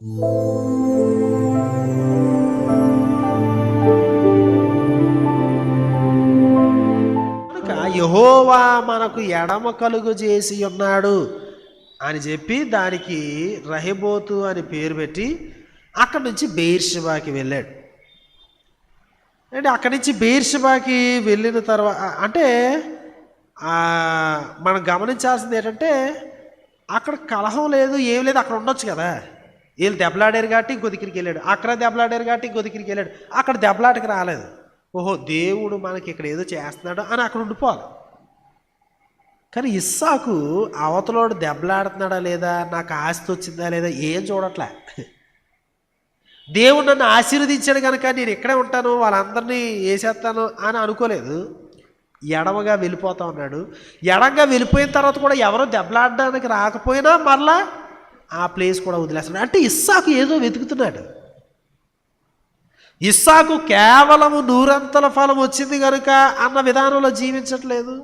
కనుక యెహోవా మనకు ఎడమ కలుగు చేసి ఉన్నాడు అని చెప్పి దానికి రహెబోతు అని పేరు పెట్టి అక్కడి నుంచి బెయేర్షెబాకి వెళ్ళాడు. అంటే అక్కడి నుంచి బెయేర్షెబాకి వెళ్ళిన తర్వాత అంటే మనం గమనించాల్సింది ఏంటంటే అక్కడ కలహం లేదు, ఏం లేదు, అక్కడ ఉండొచ్చు కదా. వీళ్ళు దెబ్బలాడారు కాబట్టి ఇంకో దగ్గరికి వెళ్ళాడు, అక్కడ దెబ్బలాడారు కాబట్టి ఇంకో దగ్గరికి వెళ్ళాడు, అక్కడ దెబ్బలాటకి రాలేదు. ఓహో, దేవుడు మనకి ఇక్కడ ఏదో చేస్తున్నాడు అని అక్కడ ఉండిపోవాలి. కానీ ఇస్సాకు అవతలోడు దెబ్బలాడుతున్నాడా లేదా, నాకు ఆస్తి వచ్చిందా లేదా ఏం చూడట్లే. దేవుడు నన్ను ఆశీర్వదించాడు కనుక నేను ఇక్కడే ఉంటాను, వాళ్ళందరినీ వేసేస్తాను అని అనుకోలేదు. ఎడమగా వెళ్ళిపోతా ఉన్నాడు. ఎడంగా వెళ్ళిపోయిన తర్వాత కూడా ఎవరో దెబ్బలాడడానికి రాకపోయినా మరలా ఆ ప్లేస్ కూడా వదిలేస్తున్నాడు. అంటే ఇస్సాకు ఏదో వెతుకుతున్నాడు. ఇస్సాకు కేవలము 100 ఫలం వచ్చింది కనుక అన్న విధానంలో జీవించట్లేదు.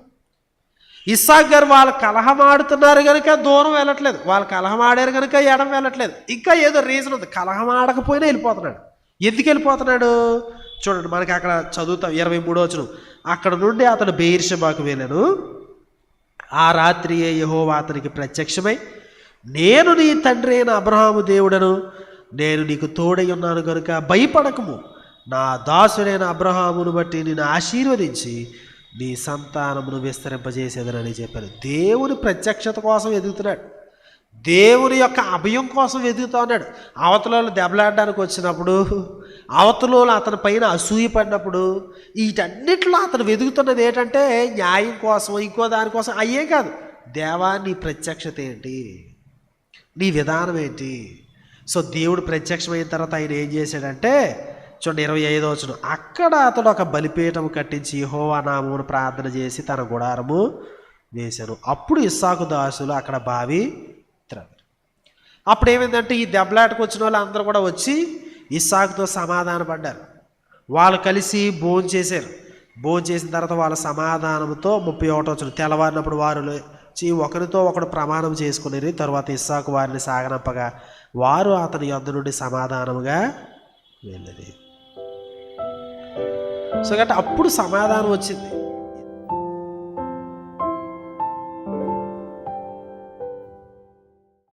ఇస్సాకు గారు వాళ్ళు కలహమాడుతున్నారు కనుక దూరం వెళ్ళట్లేదు, వాళ్ళు కలహమాడారు కనుక ఎడం వెళ్ళట్లేదు. ఇంకా ఏదో రీజన్ ఉంది, కలహమాడకపోయినా వెళ్ళిపోతున్నాడు. ఎందుకు వెళ్ళిపోతున్నాడు చూడండి, మనకి అక్కడ చదువుతాం 23వ వచనం. అక్కడ నుండి అతను బెయేర్షెబాకు వెళ్ళాను. ఆ రాత్రియే యెహోవా అతనికి ప్రత్యక్షమై, నేను నీ తండ్రి అయిన అబ్రహాము దేవుడను, నేను నీకు తోడై ఉన్నాను కనుక భయపడకము, నా దాసుడైన అబ్రహామును బట్టి నేను ఆశీర్వదించి నీ సంతానమును విస్తరింపజేసేదనని చెప్పాను. దేవుని ప్రత్యక్షత కోసం ఎదుగుతున్నాడు, దేవుని యొక్క అభయం కోసం వెతుకుతా ఉన్నాడు. అవతలలో దెబ్బలాడడానికి వచ్చినప్పుడు, అవతలలో అతని పైన అసూయ పడినప్పుడు, వీటన్నిటిలో అతను వెతుకుతున్నది ఏంటంటే న్యాయం కోసం, ఇంకో దానికోసం. అయ్యే కాదు, దేవా నీ ప్రత్యక్షత ఏంటి, నీ విధానం ఏంటి. సో దేవుడు ప్రత్యక్షమైన తర్వాత ఆయన ఏం చేశాడంటే చూడండి 25వ వచనం. అక్కడ అతడు ఒక బలిపీఠము కట్టించి యెహోవా నామమును ప్రార్థన చేసి తన గుడారము వేశాను. అప్పుడు ఇస్సాకు దాసులు అక్కడ బావి త్రవ్వారు. అప్పుడు ఏమైందంటే ఈ దెబ్బలాటకు వచ్చిన వాళ్ళు అందరూ కూడా వచ్చి ఇస్సాకుతో సమాధాన పడ్డారు. వాళ్ళు కలిసి భోజనం చేశారు. భోజనం చేసిన తర్వాత వాళ్ళ సమాధానంతో 31వ వచనం. తెల్లవారినప్పుడు వారు ఒకరితో ఒకడు ప్రమాణం చేసుకుని తర్వాత ఇస్సాకు వారిని సాగనంపగా వారు అతని యొద్ద నుండి సమాధానముగా వెళ్ళేది. సో కాబట్టి అప్పుడు సమాధానం వచ్చింది.